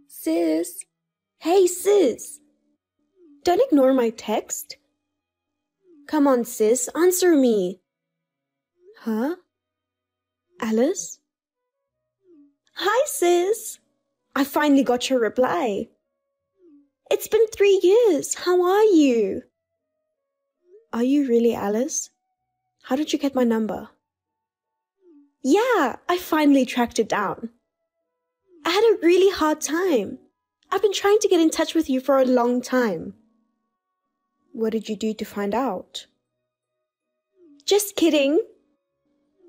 Sis? Hey, sis! Don't ignore my text. Come on, sis, answer me. Huh? Alice? Hi, sis! I finally got your reply. It's been 3 years. How are you? Are you really Alice? How did you get my number? Yeah, I finally tracked it down. I had a really hard time. I've been trying to get in touch with you for a long time. What did you do to find out? Just kidding.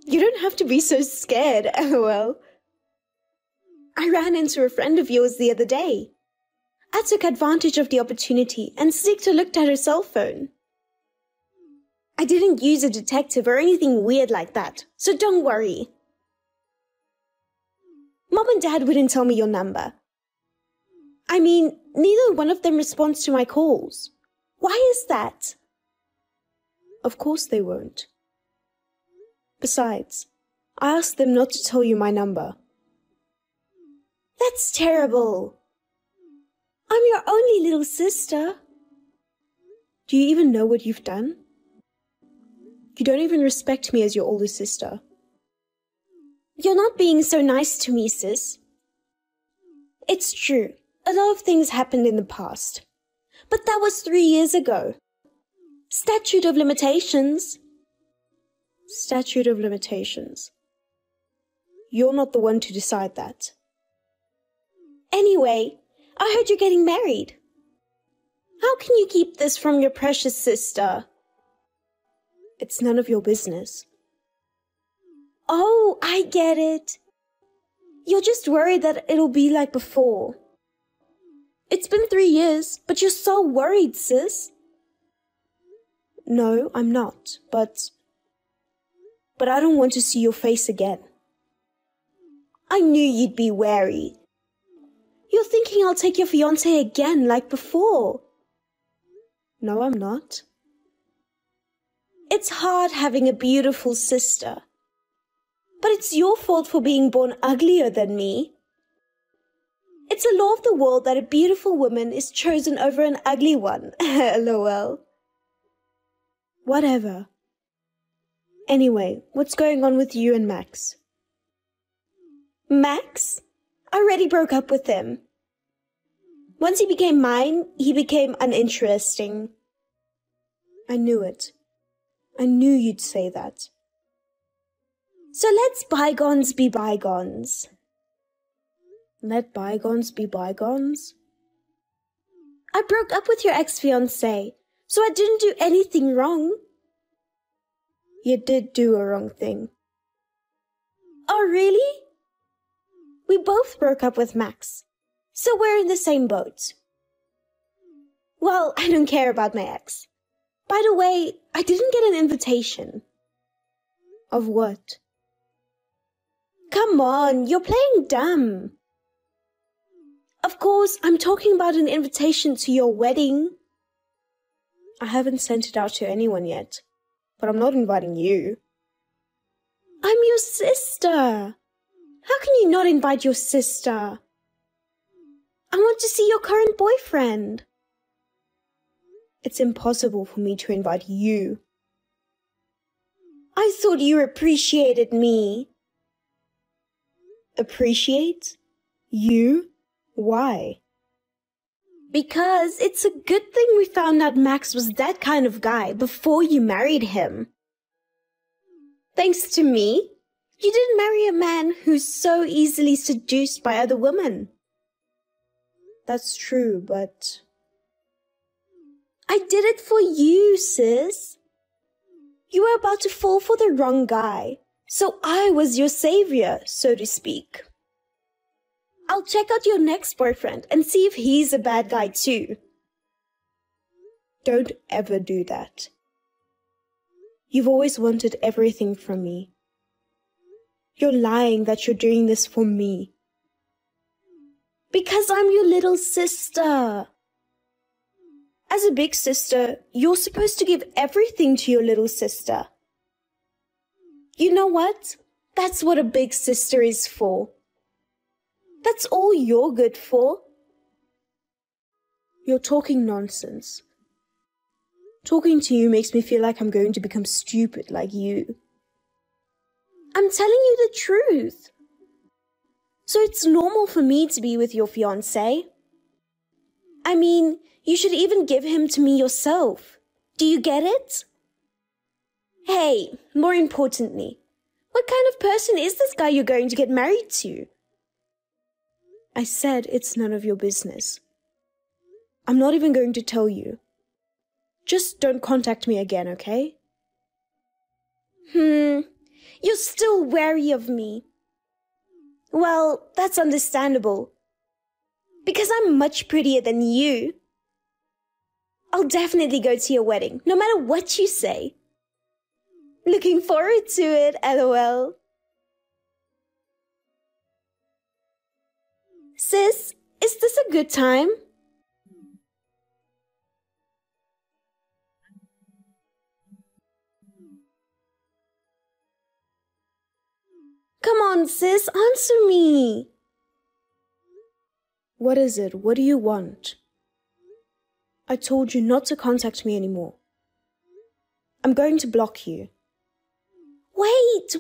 You don't have to be so scared, lol. I ran into a friend of yours the other day. I took advantage of the opportunity and sneaked a look at her cell phone. I didn't use a detective or anything weird like that, so don't worry. Mom and Dad wouldn't tell me your number. I mean, neither one of them responds to my calls. Why is that? Of course they won't. Besides, I asked them not to tell you my number. That's terrible. I'm your only little sister. Do you even know what you've done? You don't even respect me as your older sister. You're not being so nice to me, sis. It's true. A lot of things happened in the past. But that was 3 years ago. Statute of limitations. Statute of limitations. You're not the one to decide that. Anyway, I heard you're getting married. How can you keep this from your precious sister? It's none of your business. Oh, I get it. You're just worried that it'll be like before. It's been 3 years, but you're so worried, sis. No, I'm not, but I don't want to see your face again. I knew you'd be wary. You're thinking I'll take your fiancé again like before. No, I'm not. It's hard having a beautiful sister. But it's your fault for being born uglier than me. It's a law of the world that a beautiful woman is chosen over an ugly one. LOL. Whatever. Anyway, what's going on with you and Max? Max? I already broke up with him. Once he became mine, he became uninteresting. I knew it. I knew you'd say that. So let's bygones be bygones. Let bygones be bygones? I broke up with your ex-fiancé, so I didn't do anything wrong. You did do a wrong thing. Oh, really? We both broke up with Max, so we're in the same boat. Well, I don't care about my ex. By the way, I didn't get an invitation. Of what? Come on, you're playing dumb. Of course, I'm talking about an invitation to your wedding. I haven't sent it out to anyone yet, but I'm not inviting you. I'm your sister. How can you not invite your sister? I want to see your current boyfriend. It's impossible for me to invite you. I thought you appreciated me. Appreciate? You? Why? Because it's a good thing we found out Max was that kind of guy before you married him. Thanks to me, you didn't marry a man who's so easily seduced by other women. That's true, but I did it for you, sis. You were about to fall for the wrong guy, so I was your savior, so to speak. I'll check out your next boyfriend and see if he's a bad guy too. Don't ever do that. You've always wanted everything from me. You're lying that you're doing this for me. Because I'm your little sister. As a big sister, you're supposed to give everything to your little sister. You know what? That's what a big sister is for. That's all you're good for, You're talking nonsense. Talking to you makes me feel like I'm going to become stupid like you. I'm telling you the truth. So it's normal for me to be with your fiancé. I mean, you should even give him to me yourself. Do you get it? Hey, more importantly, what kind of person is this guy you're going to get married to? I said it's none of your business. I'm not even going to tell you. Just don't contact me again, okay? You're still wary of me. Well, that's understandable. Because I'm much prettier than you. I'll definitely go to your wedding, no matter what you say. Looking forward to it, LOL. Sis, is this a good time? Come on, sis, answer me. What is it? What do you want? I told you not to contact me anymore. I'm going to block you. Wait.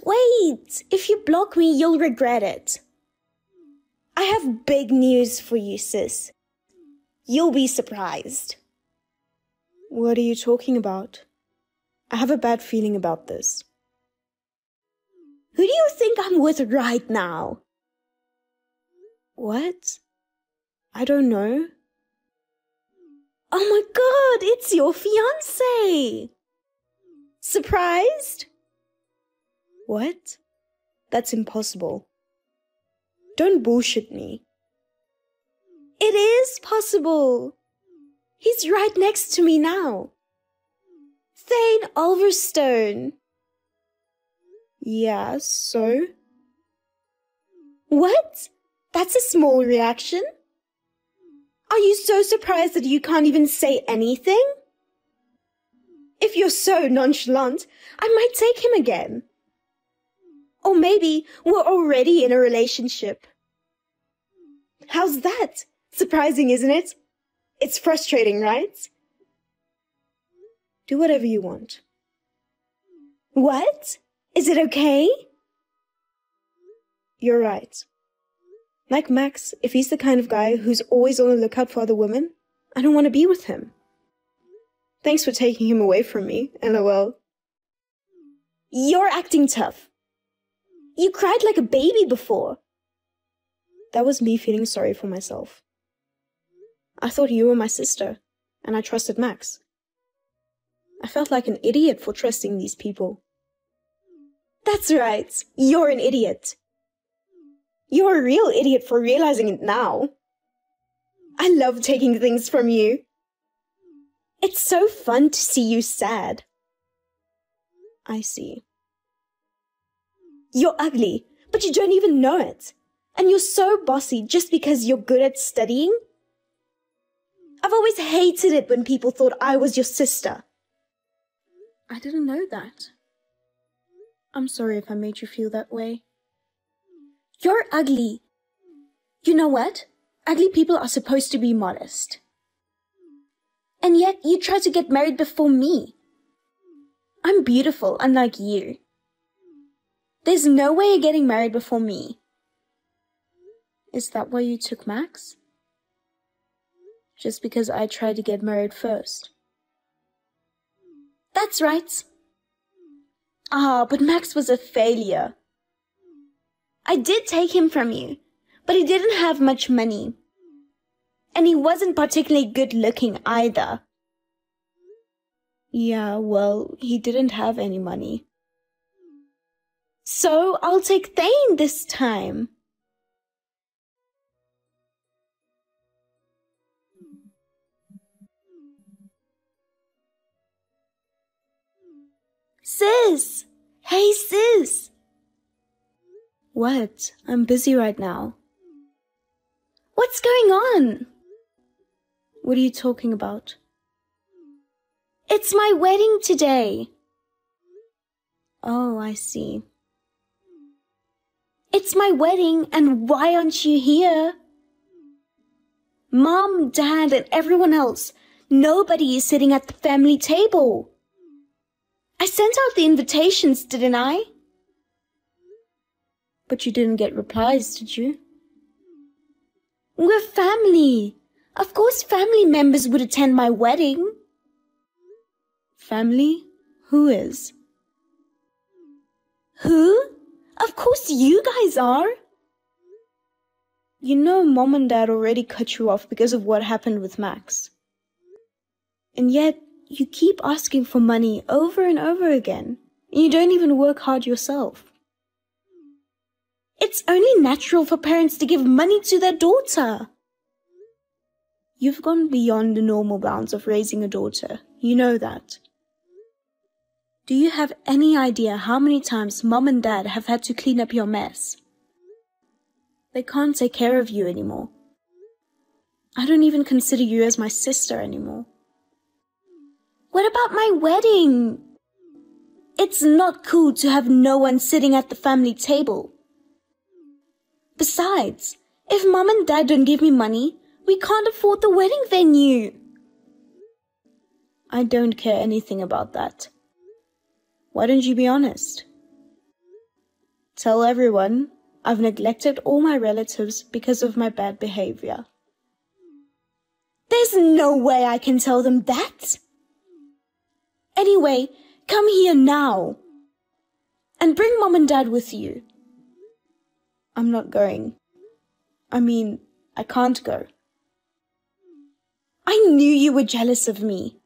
If you block me, you'll regret it. I have big news for you, sis. You'll be surprised. What are you talking about? I have a bad feeling about this. Who do you think I'm with right now? What? I don't know. Oh my God, it's your fiancé! Surprised? What? That's impossible. Don't bullshit me. It is possible. He's right next to me now. Thane Ulverstone. Yeah, so? What? That's a small reaction? Are you so surprised that you can't even say anything? If you're so nonchalant, I might take him again. Or maybe we're already in a relationship. How's that? Surprising, isn't it? It's frustrating, right? Do whatever you want. What? Is it okay? You're right. Like Max, if he's the kind of guy who's always on the lookout for other women, I don't want to be with him. Thanks for taking him away from me, LOL. You're acting tough. You cried like a baby before. That was me feeling sorry for myself. I thought you were my sister, and I trusted Max. I felt like an idiot for trusting these people. That's right, you're an idiot. You're a real idiot for realizing it now. I love taking things from you. It's so fun to see you sad. I see. You're ugly, but you don't even know it. And you're so bossy just because you're good at studying. I've always hated it when people thought I was your sister. I didn't know that. I'm sorry if I made you feel that way. You're ugly. You know what? Ugly people are supposed to be modest. And yet you try to get married before me. I'm beautiful, unlike you. There's no way you're getting married before me. Is that why you took Max? Just because I tried to get married first? That's right. But Max was a failure. I did take him from you, but he didn't have much money. And he wasn't particularly good looking either. Yeah, well, he didn't have any money. So I'll take Thane this time. Sis! Hey, sis! What? I'm busy right now. What's going on? What are you talking about? It's my wedding today. Oh, I see. It's my wedding, and why aren't you here? Mom, Dad, and everyone else. Nobody is sitting at the family table. I sent out the invitations, didn't I? But you didn't get replies, did you? We're family. Of course family members would attend my wedding. Family? Who is? Who? Of course you guys are. You know Mom and Dad already cut you off because of what happened with Max. And yet, you keep asking for money over and over again. And you don't even work hard yourself. It's only natural for parents to give money to their daughter. You've gone beyond the normal bounds of raising a daughter. You know that. Do you have any idea how many times Mom and Dad have had to clean up your mess? They can't take care of you anymore. I don't even consider you as my sister anymore. What about my wedding? It's not cool to have no one sitting at the family table. Besides, if Mom and Dad don't give me money, we can't afford the wedding venue. I don't care anything about that. Why don't you be honest? Tell everyone I've neglected all my relatives because of my bad behavior. There's no way I can tell them that. Anyway, come here now. And bring Mom and Dad with you. I'm not going. I can't go. I knew you were jealous of me.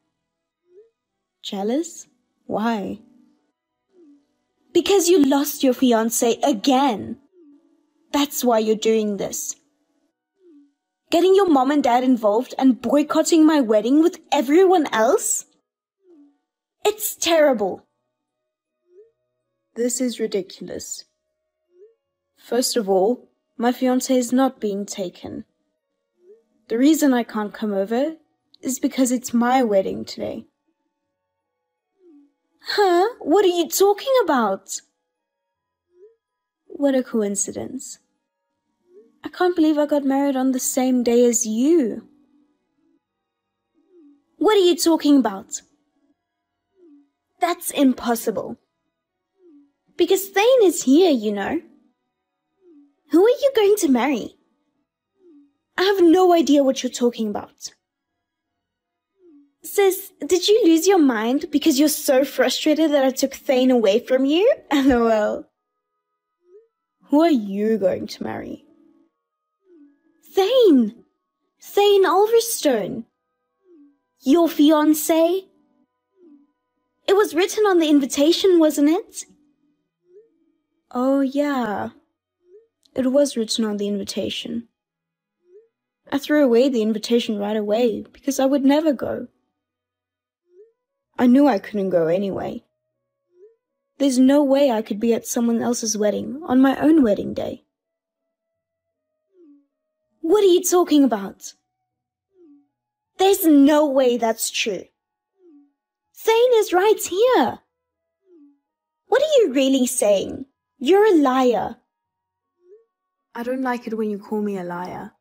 Jealous? Why? Because you lost your fiancé again. That's why you're doing this. Getting your mom and dad involved and boycotting my wedding with everyone else? It's terrible. This is ridiculous. First of all, my fiancé is not being taken. The reason I can't come over is because it's my wedding today. Huh? What are you talking about? What a coincidence. I can't believe I got married on the same day as you. What are you talking about? That's impossible. Because Thane is here, you know. Who are you going to marry? I have no idea what you're talking about. Sis, did you lose your mind because you're so frustrated that I took Thane away from you? LOL. Who are you going to marry? Thane! Thane Ulverstone. Your fiancé? It was written on the invitation, wasn't it? Oh, yeah. It was written on the invitation. I threw away the invitation right away because I would never go. I knew I couldn't go anyway. There's no way I could be at someone else's wedding on my own wedding day. What are you talking about? There's no way that's true. Thane is right here. What are you really saying? You're a liar. I don't like it when you call me a liar.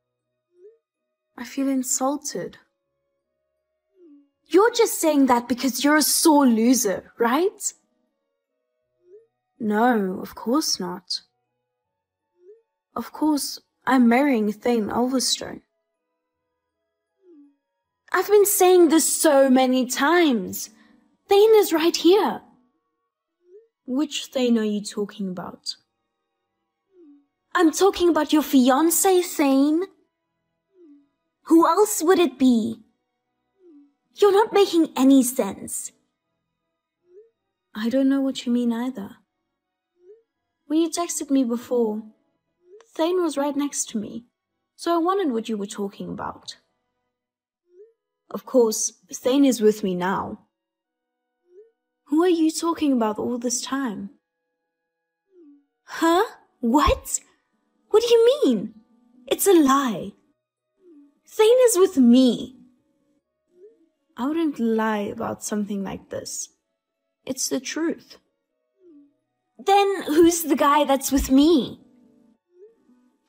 I feel insulted. You're just saying that because you're a sore loser, right? No, of course not. Of course, I'm marrying Thane Ulverstone. I've been saying this so many times. Thane is right here. Which Thane are you talking about? I'm talking about your fiancé, Thane. Who else would it be? You're not making any sense. I don't know what you mean either. When you texted me before, Thane was right next to me, so I wondered what you were talking about. Of course, Thane is with me now. Who are you talking about all this time? Huh? What? What do you mean? It's a lie. Thane is with me. I wouldn't lie about something like this. It's the truth. Then who's the guy that's with me?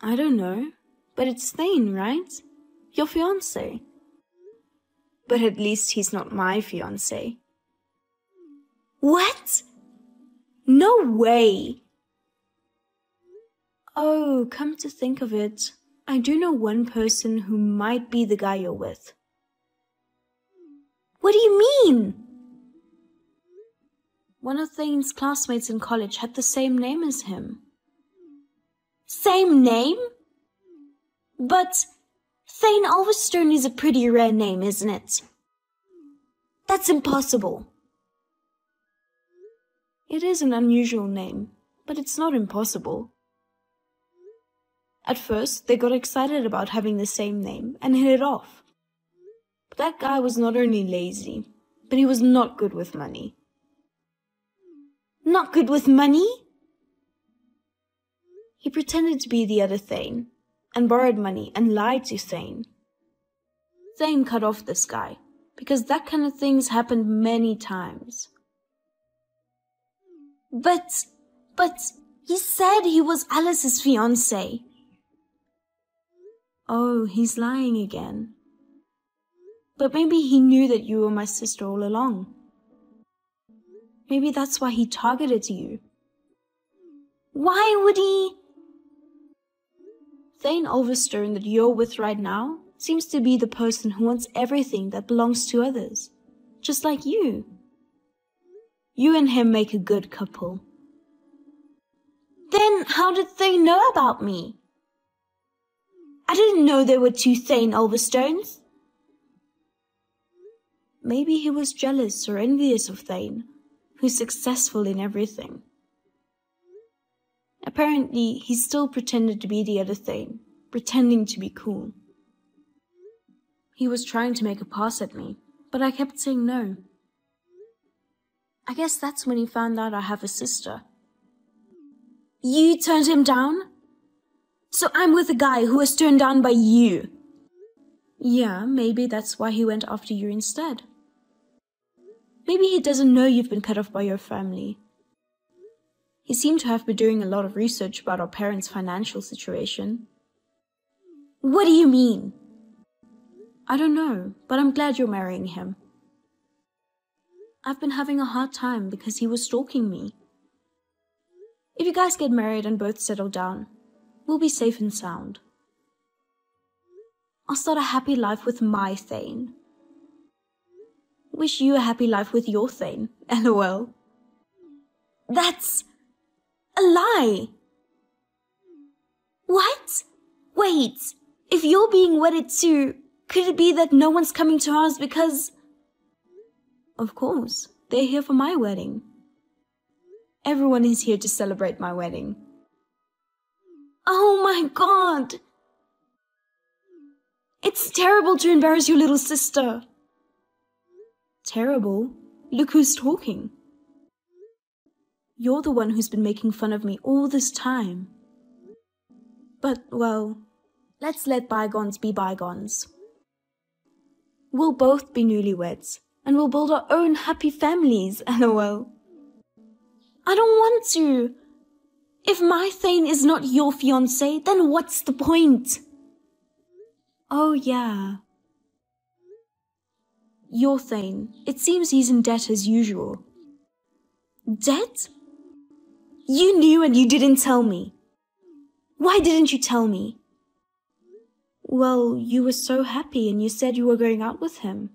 I don't know, but it's Thane, right? Your fiancé. But at least he's not my fiancé. What? No way! Oh, come to think of it, I do know one person who might be the guy you're with. What do you mean? One of Thane's classmates in college had the same name as him. Same name? But Thane Ulverstone is a pretty rare name, isn't it? That's impossible. It is an unusual name, but it's not impossible. At first, they got excited about having the same name and hit it off. But that guy was not only lazy, but he was not good with money. Not good with money? He pretended to be the other Thane, and borrowed money and lied to Thane. Thane cut off this guy, because that kind of thing's happened many times. But he said he was Alice's fiancé. Oh, he's lying again. But maybe he knew that you were my sister all along. Maybe that's why he targeted you. Why would he? Thane Ulverstone that you're with right now seems to be the person who wants everything that belongs to others, just like you. You and him make a good couple. Then how did Thane know about me? I didn't know there were two Thane Ulverstones. Maybe he was jealous or envious of Thane, who's successful in everything. Apparently, he still pretended to be the other Thane, pretending to be cool. He was trying to make a pass at me, but I kept saying no. I guess that's when he found out I have a sister. You turned him down? So I'm with a guy who was turned down by you. Yeah, maybe that's why he went after you instead. Maybe he doesn't know you've been cut off by your family. He seemed to have been doing a lot of research about our parents' financial situation. What do you mean? I don't know, but I'm glad you're marrying him. I've been having a hard time because he was stalking me. If you guys get married and both settle down, we'll be safe and sound. I'll start a happy life with my Thane. Wish you a happy life with your Thane, LOL. That's a lie. What? Wait, if you're being wedded too, could it be that no one's coming to ours because... Of course, they're here for my wedding. Everyone is here to celebrate my wedding. Oh my god! It's terrible to embarrass your little sister. Terrible? Look who's talking. You're the one who's been making fun of me all this time. But, well, let's let bygones be bygones. We'll both be newlyweds, and we'll build our own happy families, LOL. I don't want to. If my Thane is not your fiancé, then what's the point? Oh yeah. Your Thane, it seems he's in debt as usual. Debt? You knew and you didn't tell me. Why didn't you tell me? Well, you were so happy and you said you were going out with him.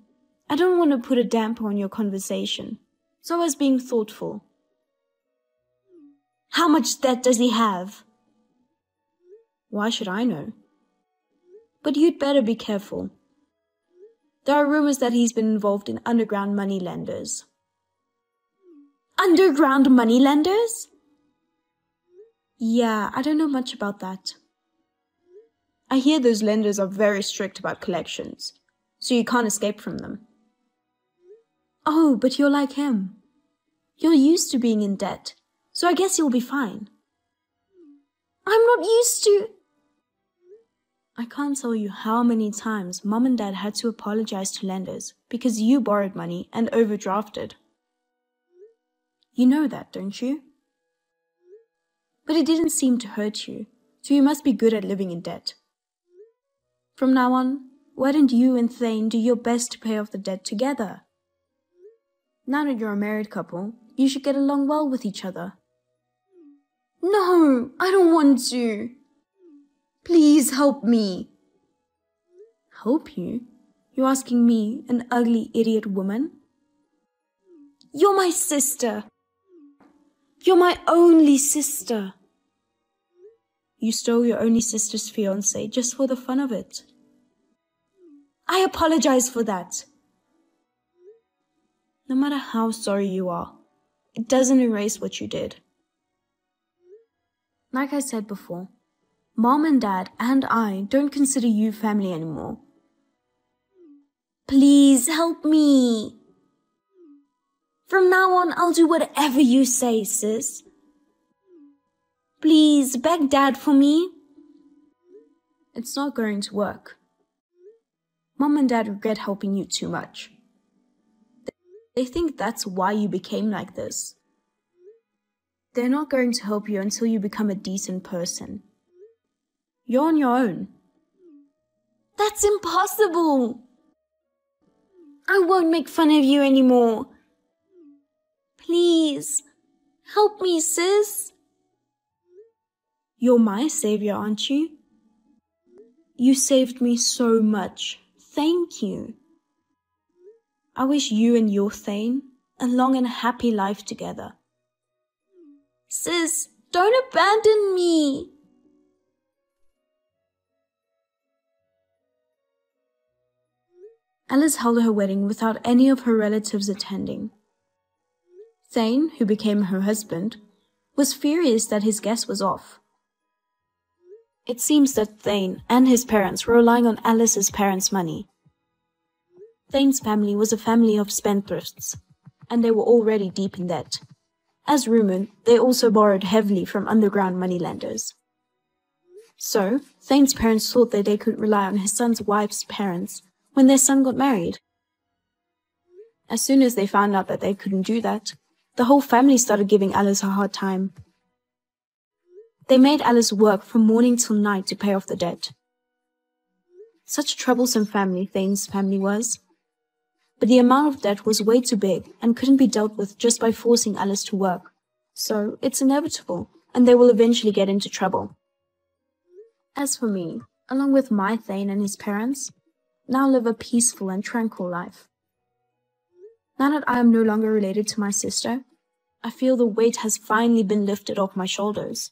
I don't want to put a damper on your conversation, so I was being thoughtful. How much debt does he have? Why should I know? But you'd better be careful. There are rumors that he's been involved in underground money lenders. Underground money lenders? Yeah, I don't know much about that. I hear those lenders are very strict about collections, so you can't escape from them. Oh, but you're like him. You're used to being in debt, so I guess you'll be fine. I'm not used to... I can't tell you how many times Mom and Dad had to apologize to lenders because you borrowed money and overdrafted. You know that, don't you? But it didn't seem to hurt you, so you must be good at living in debt. From now on, why don't you and Thane do your best to pay off the debt together? Now that you're a married couple, you should get along well with each other. No, I don't want to. Please help me. Help you? You're asking me, an ugly idiot woman? You're my sister. You're my only sister. You stole your only sister's fiancé just for the fun of it. I apologize for that. No matter how sorry you are, it doesn't erase what you did. Like I said before, Mom and Dad and I don't consider you family anymore. Please help me. From now on, I'll do whatever you say, sis. Please, beg Dad for me. It's not going to work. Mom and Dad regret helping you too much. They think that's why you became like this. They're not going to help you until you become a decent person. You're on your own. That's impossible. I won't make fun of you anymore. Please, help me, sis. You're my savior, aren't you? You saved me so much. Thank you. I wish you and your Thane a long and happy life together. Sis, don't abandon me. Alice held her wedding without any of her relatives attending. Thane, who became her husband, was furious that his guest was off. It seems that Thane and his parents were relying on Alice's parents' money. Thane's family was a family of spendthrifts, and they were already deep in debt. As rumored, they also borrowed heavily from underground moneylenders. So, Thane's parents thought that they could rely on his son's wife's parents when their son got married. As soon as they found out that they couldn't do that, the whole family started giving Alice a hard time. They made Alice work from morning till night to pay off the debt. Such a troublesome family Thane's family was. But the amount of debt was way too big and couldn't be dealt with just by forcing Alice to work. So it's inevitable, and they will eventually get into trouble. As for me, along with my Thane and his parents, now live a peaceful and tranquil life. Now that I am no longer related to my sister, I feel the weight has finally been lifted off my shoulders.